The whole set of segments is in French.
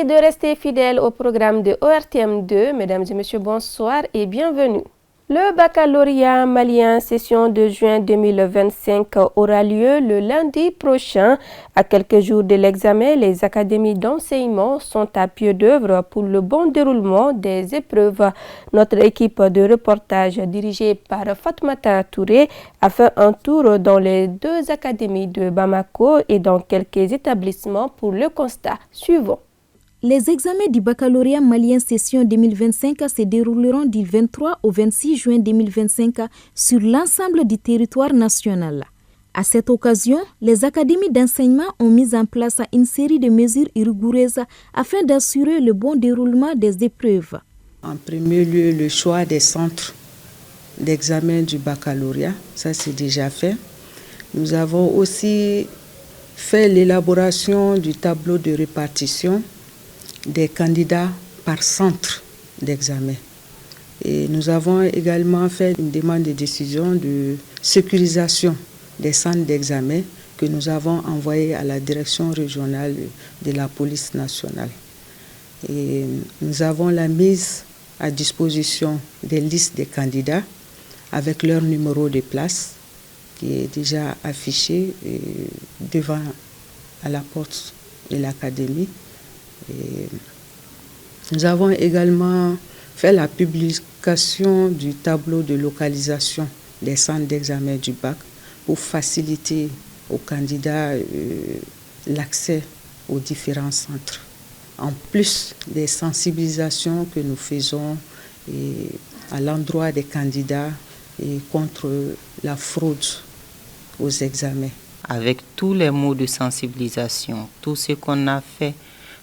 Merci de rester fidèles au programme de ORTM2. Mesdames et messieurs, bonsoir et bienvenue. Le baccalauréat malien session de juin 2025 aura lieu le lundi prochain. À quelques jours de l'examen, les académies d'enseignement sont à pied d'œuvre pour le bon déroulement des épreuves. Notre équipe de reportage dirigée par Fatoumata Touré a fait un tour dans les deux académies de Bamako et dans quelques établissements pour le constat suivant. Les examens du baccalauréat malien session 2025 se dérouleront du 23 au 26 juin 2025 sur l'ensemble du territoire national. À cette occasion, les académies d'enseignement ont mis en place une série de mesures rigoureuses afin d'assurer le bon déroulement des épreuves. En premier lieu, le choix des centres d'examen du baccalauréat, ça c'est déjà fait. Nous avons aussi fait l'élaboration du tableau de répartition des candidats par centre d'examen. Et nous avons également fait une demande de décision de sécurisation des centres d'examen que nous avons envoyée à la direction régionale de la police nationale. Et nous avons la mise à disposition des listes des candidats avec leur numéro de place qui est déjà affiché devant à la porte de l'académie. Et nous avons également fait la publication du tableau de localisation des centres d'examen du bac pour faciliter aux candidats l'accès aux différents centres. En plus des sensibilisations que nous faisons à l'endroit des candidats et contre la fraude aux examens. Avec tous les mots de sensibilisation, tout ce qu'on a fait,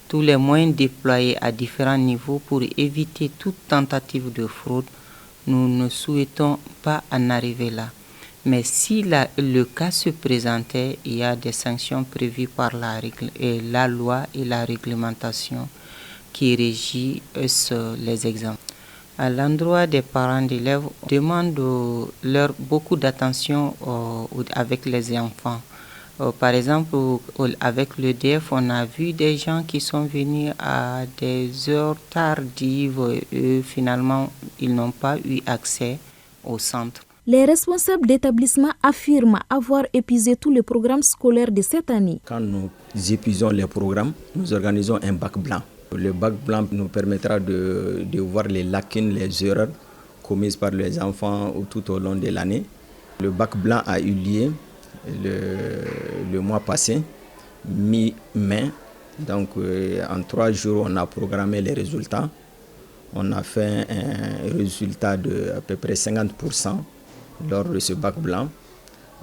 tous les moyens déployés à différents niveaux pour éviter toute tentative de fraude, nous ne souhaitons pas en arriver là. Mais si le cas se présentait, il y a des sanctions prévues par la loi et la réglementation qui régit les examens. À l'endroit des parents d'élèves, on demande leur beaucoup d'attention avec les enfants. Par exemple, avec l'EDF, on a vu des gens qui sont venus à des heures tardives et finalement, ils n'ont pas eu accès au centre. Les responsables d'établissement affirment avoir épuisé tous les programmes scolaires de cette année. Quand nous épuisons les programmes, nous organisons un bac blanc. Le bac blanc nous permettra de voir les lacunes, les erreurs commises par les enfants tout au long de l'année. Le bac blanc a eu lieu le mois passé, mi-mai. Donc en 3 jours, on a programmé les résultats. On a fait un résultat de à peu près 50% lors de ce bac blanc.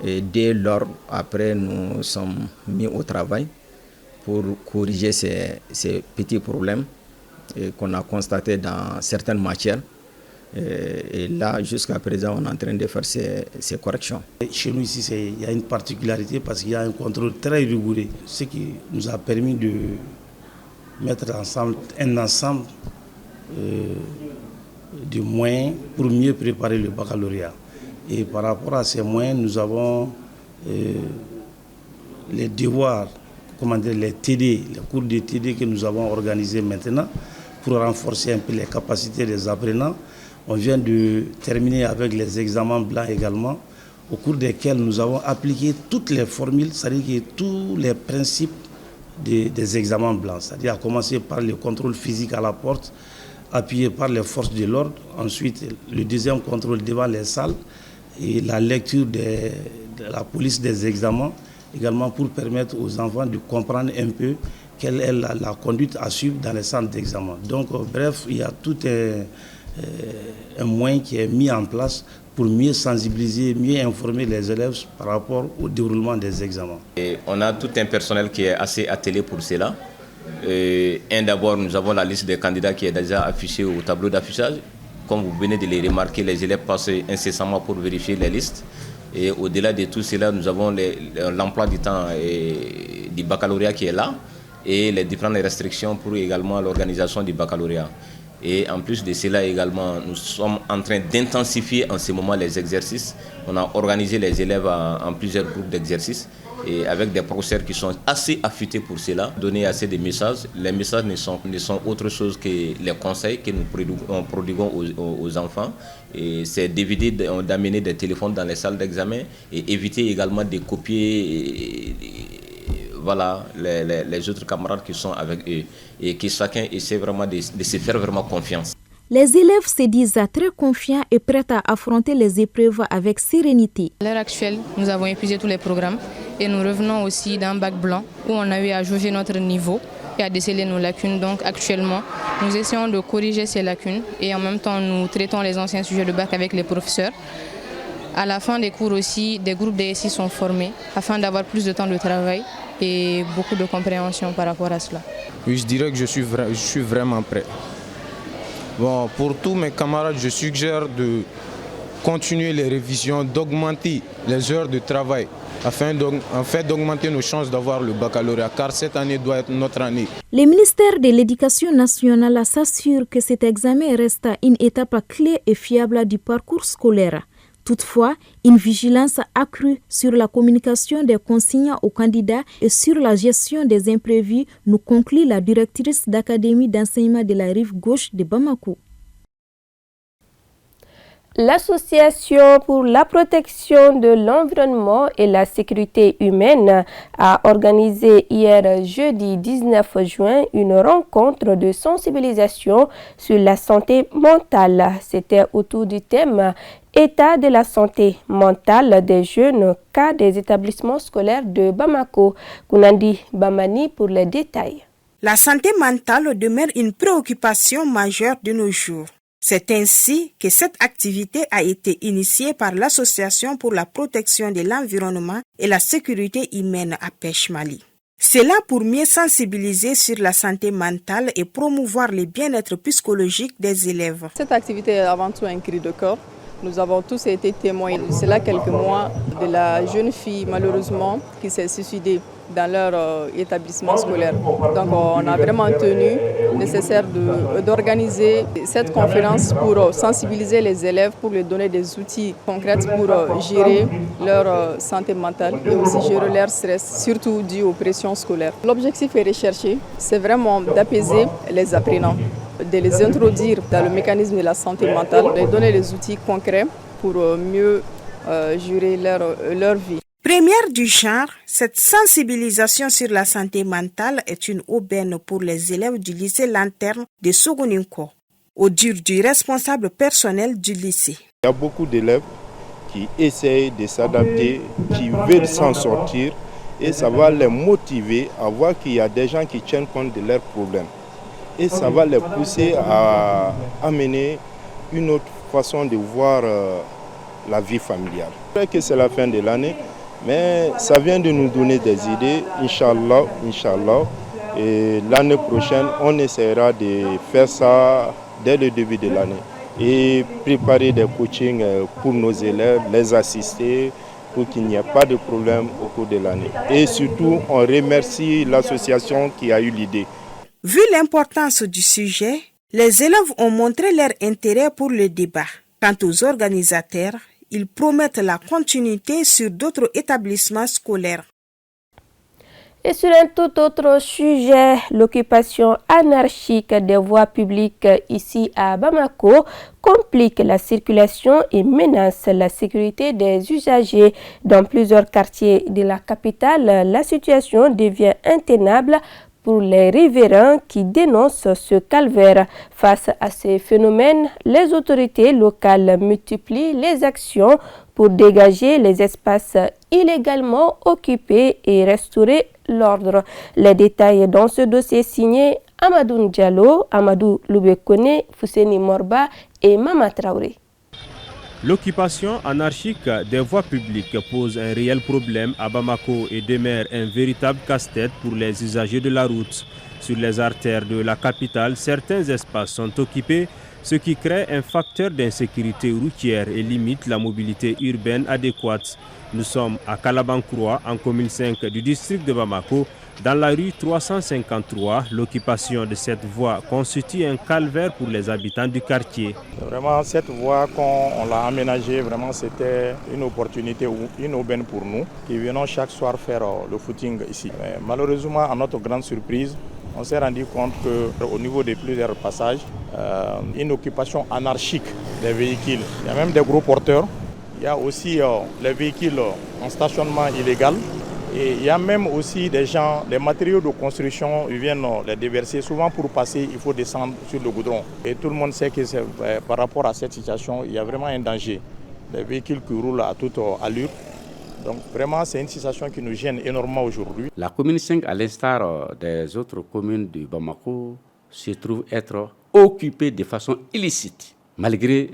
Et dès lors, après, nous sommes mis au travail pour corriger ces petits problèmes qu'on a constatés dans certaines matières. Et là, jusqu'à présent, on est en train de faire ces corrections. Chez nous, ici, il y a une particularité parce qu'il y a un contrôle très rigoureux, ce qui nous a permis de mettre ensemble un ensemble de moyens pour mieux préparer le baccalauréat. Et par rapport à ces moyens, nous avons les devoirs, les TD, les cours de TD que nous avons organisés maintenant pour renforcer un peu les capacités des apprenants. On vient de terminer avec les examens blancs également, au cours desquels nous avons appliqué toutes les formules, c'est-à-dire que tous les principes des examens blancs, c'est-à-dire à commencer par le contrôle physique à la porte, appuyé par les forces de l'ordre, ensuite le deuxième contrôle devant les salles et la lecture de la police des examens, également pour permettre aux enfants de comprendre un peu quelle est la conduite à suivre dans les centres d'examen. Donc bref, il y a tout un moyen qui est mis en place pour mieux sensibiliser, mieux informer les élèves par rapport au déroulement des examens. Et on a tout un personnel qui est assez attelé pour cela. D'abord, nous avons la liste des candidats qui est déjà affichée au tableau d'affichage. Comme vous venez de les remarquer, les élèves passent incessamment pour vérifier les listes. Et au-delà de tout cela, nous avons l'emploi du temps du baccalauréat qui est là et les différentes restrictions pour également l'organisation du baccalauréat. Et en plus de cela également, nous sommes en train d'intensifier en ce moment les exercices. On a organisé les élèves en plusieurs groupes d'exercices et avec des professeurs qui sont assez affûtés pour cela, donner assez de messages. Les messages ne sont autre chose que les conseils que nous prodiguons aux enfants. Et c'est d'éviter d'amener des téléphones dans les salles d'examen et éviter également de copier les autres camarades qui sont avec eux et que chacun essaie vraiment de se faire vraiment confiance. Les élèves se disent très confiants et prêts à affronter les épreuves avec sérénité. À l'heure actuelle, nous avons épuisé tous les programmes et nous revenons aussi d'un bac blanc où on a eu à jauger notre niveau et à déceler nos lacunes. Donc actuellement, nous essayons de corriger ces lacunes et en même temps nous traitons les anciens sujets de bac avec les professeurs. À la fin des cours aussi, des groupes DSI sont formés afin d'avoir plus de temps de travail et beaucoup de compréhension par rapport à cela. Oui, je dirais que je suis vraiment prêt. Bon, pour tous mes camarades, je suggère de continuer les révisions, d'augmenter les heures de travail afin d'augmenter nos chances d'avoir le baccalauréat, car cette année doit être notre année. Le ministère de l'Éducation nationale s'assure que cet examen reste une étape clé et fiable du parcours scolaire. Toutefois, une vigilance accrue sur la communication des consignes aux candidats et sur la gestion des imprévus, nous conclut la directrice d'académie d'enseignement de la rive gauche de Bamako. L'Association pour la protection de l'environnement et la sécurité humaine a organisé hier jeudi 19 juin une rencontre de sensibilisation sur la santé mentale. C'était autour du thème État de la santé mentale des jeunes cas des établissements scolaires de Bamako. Kounandi Bamani pour les détails. La santé mentale demeure une préoccupation majeure de nos jours. C'est ainsi que cette activité a été initiée par l'Association pour la protection de l'environnement et la sécurité humaine à Pêche-Mali. C'est là pour mieux sensibiliser sur la santé mentale et promouvoir le bien-être psychologique des élèves. Cette activité est avant tout un cri de cœur. Nous avons tous été témoins de cela quelques mois de la jeune fille malheureusement qui s'est suicidée dans leur établissement scolaire. Donc on a vraiment tenu nécessaire d'organiser cette conférence pour sensibiliser les élèves, pour leur donner des outils concrets pour gérer leur santé mentale et aussi gérer leur stress, surtout dû aux pressions scolaires. L'objectif est recherché, c'est vraiment d'apaiser les apprenants, de les introduire dans le mécanisme de la santé mentale, de leur donner les outils concrets pour mieux gérer leur vie. Première du genre, cette sensibilisation sur la santé mentale est une aubaine pour les élèves du lycée Lanterne de Sogoninko, au dire du responsable personnel du lycée. Il y a beaucoup d'élèves qui essayent de s'adapter, qui veulent s'en sortir et ça va les motiver à voir qu'il y a des gens qui tiennent compte de leurs problèmes. Et ça va les pousser à amener une autre façon de voir la vie familiale. Je sais que c'est la fin de l'année, mais ça vient de nous donner des idées, Inch'Allah. Et l'année prochaine, on essaiera de faire ça dès le début de l'année et préparer des coachings pour nos élèves, les assister pour qu'il n'y ait pas de problème au cours de l'année. Et surtout, on remercie l'association qui a eu l'idée. Vu l'importance du sujet, les élèves ont montré leur intérêt pour le débat. Quant aux organisateurs, ils promettent la continuité sur d'autres établissements scolaires. Et sur un tout autre sujet, l'occupation anarchique des voies publiques ici à Bamako complique la circulation et menace la sécurité des usagers. Dans plusieurs quartiers de la capitale, la situation devient intenable pour les riverains qui dénoncent ce calvaire. Face à ces phénomènes, les autorités locales multiplient les actions pour dégager les espaces illégalement occupés et restaurer l'ordre. Les détails dans ce dossier signé Amadou Diallo, Amadou Loubekone, Fousseni Morba et Mama Traoré. L'occupation anarchique des voies publiques pose un réel problème à Bamako et demeure un véritable casse-tête pour les usagers de la route. Sur les artères de la capitale, certains espaces sont occupés, ce qui crée un facteur d'insécurité routière et limite la mobilité urbaine adéquate. Nous sommes à Kalabankroa, en commune 5 du district de Bamako, dans la rue 353. L'occupation de cette voie constitue un calvaire pour les habitants du quartier. Vraiment, cette voie, quand on l'a aménagée, vraiment c'était une opportunité, une aubaine pour nous, qui venons chaque soir faire le footing ici. Mais malheureusement, à notre grande surprise, on s'est rendu compte qu'au niveau de plusieurs passages, une occupation anarchique des véhicules. Il y a même des gros porteurs. Il y a aussi les véhicules en stationnement illégal. Et il y a même aussi des gens, des matériaux de construction, ils viennent les déverser. Souvent pour passer, il faut descendre sur le goudron. Et tout le monde sait que par rapport à cette situation, il y a vraiment un danger. Les véhicules qui roulent à toute allure. Donc vraiment, c'est une situation qui nous gêne énormément aujourd'hui. La commune 5, à l'instar des autres communes de Bamako, se trouve être occupée de façon illicite, malgré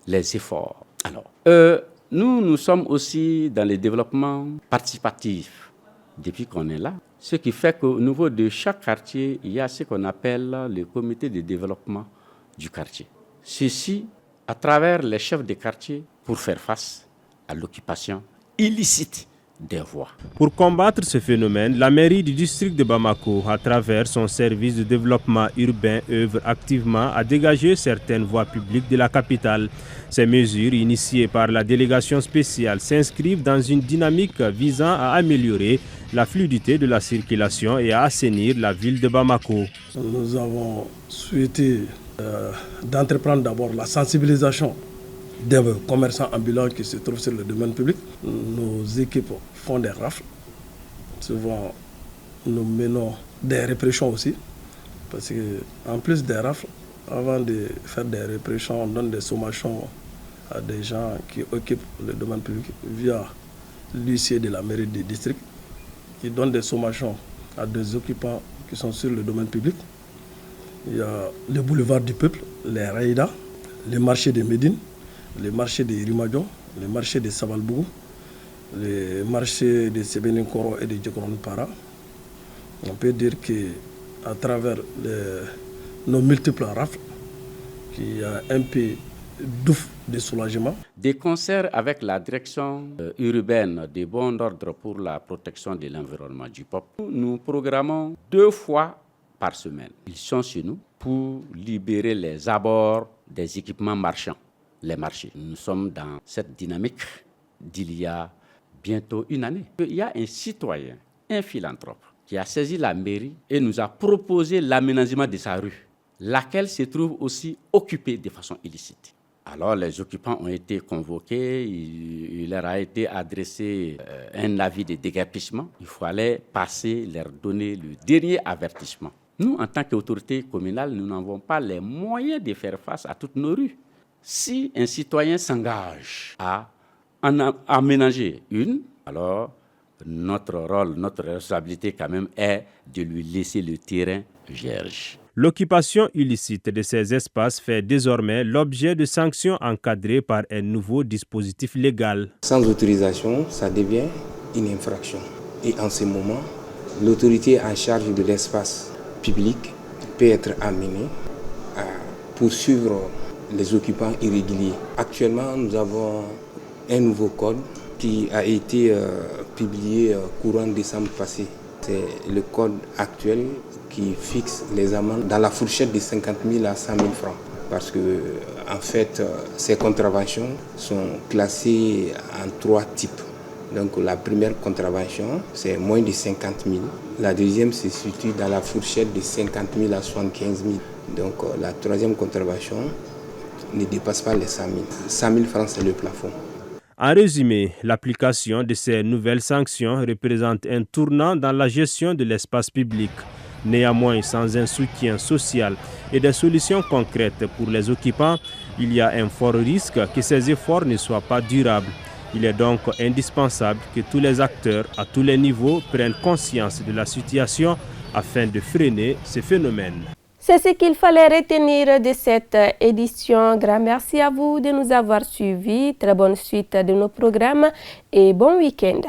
les efforts. Alors, nous sommes aussi dans le développement participatif depuis qu'on est là. Ce qui fait qu'au niveau de chaque quartier, il y a ce qu'on appelle le comité de développement du quartier. Ceci à travers les chefs de quartier pour faire face à l'occupation illicite des voies. Pour combattre ce phénomène, la mairie du district de Bamako, à travers son service de développement urbain, œuvre activement à dégager certaines voies publiques de la capitale. Ces mesures, initiées par la délégation spéciale, s'inscrivent dans une dynamique visant à améliorer la fluidité de la circulation et à assainir la ville de Bamako. Nous avons souhaité d'entreprendre d'abord la sensibilisation des commerçants ambulants qui se trouvent sur le domaine public. Nos équipes font des rafles. Souvent, nous menons des répressions aussi. Parce qu'en plus des rafles, avant de faire des répressions, on donne des sommations à des gens qui occupent le domaine public via l'huissier de la mairie du district, qui donne des sommations à des occupants qui sont sur le domaine public. Il y a le boulevard du peuple, les Raïda, les marchés de Médine, les marchés de Rimadio, les marchés de Sabalbougou, les marchés de Sebeninkoro et de Djekron Para. On peut dire qu'à travers nos multiples rafles, qu'il y a un peu de soulagement. Des concerts avec la direction urbaine des bons ordres pour la protection de l'environnement du peuple. Nous programmons 2 fois par semaine. Ils sont chez nous pour libérer les abords des équipements marchands. Les marchés. Nous sommes dans cette dynamique d'il y a bientôt 1 année. Il y a un citoyen, un philanthrope, qui a saisi la mairie et nous a proposé l'aménagement de sa rue, laquelle se trouve aussi occupée de façon illicite. Alors les occupants ont été convoqués, il leur a été adressé un avis de déguerpissement. Il fallait passer, leur donner le dernier avertissement. Nous, en tant qu'autorité communale, nous n'avons pas les moyens de faire face à toutes nos rues. Si un citoyen s'engage à en aménager une, alors notre rôle, notre responsabilité quand même est de lui laisser le terrain vierge. L'occupation illicite de ces espaces fait désormais l'objet de sanctions encadrées par un nouveau dispositif légal. Sans autorisation, ça devient une infraction. Et en ce moment, l'autorité en charge de l'espace public peut être amenée à poursuivre les occupants irréguliers. Actuellement, nous avons un nouveau code qui a été publié courant décembre passé. C'est le code actuel qui fixe les amendes dans la fourchette de 50 000 à 100 000 francs. Parce que, en fait, ces contraventions sont classées en 3 types. Donc, la première contravention, c'est moins de 50 000. La deuxième se situe dans la fourchette de 50 000 à 75 000. Donc, la troisième contravention ne dépasse pas les 100 000. 100 000 francs, c'est le plafond. En résumé, l'application de ces nouvelles sanctions représente un tournant dans la gestion de l'espace public. Néanmoins, sans un soutien social et des solutions concrètes pour les occupants, il y a un fort risque que ces efforts ne soient pas durables. Il est donc indispensable que tous les acteurs à tous les niveaux prennent conscience de la situation afin de freiner ce phénomène. C'est ce qu'il fallait retenir de cette édition. Grand merci à vous de nous avoir suivis. Très bonne suite de nos programmes et bon week-end.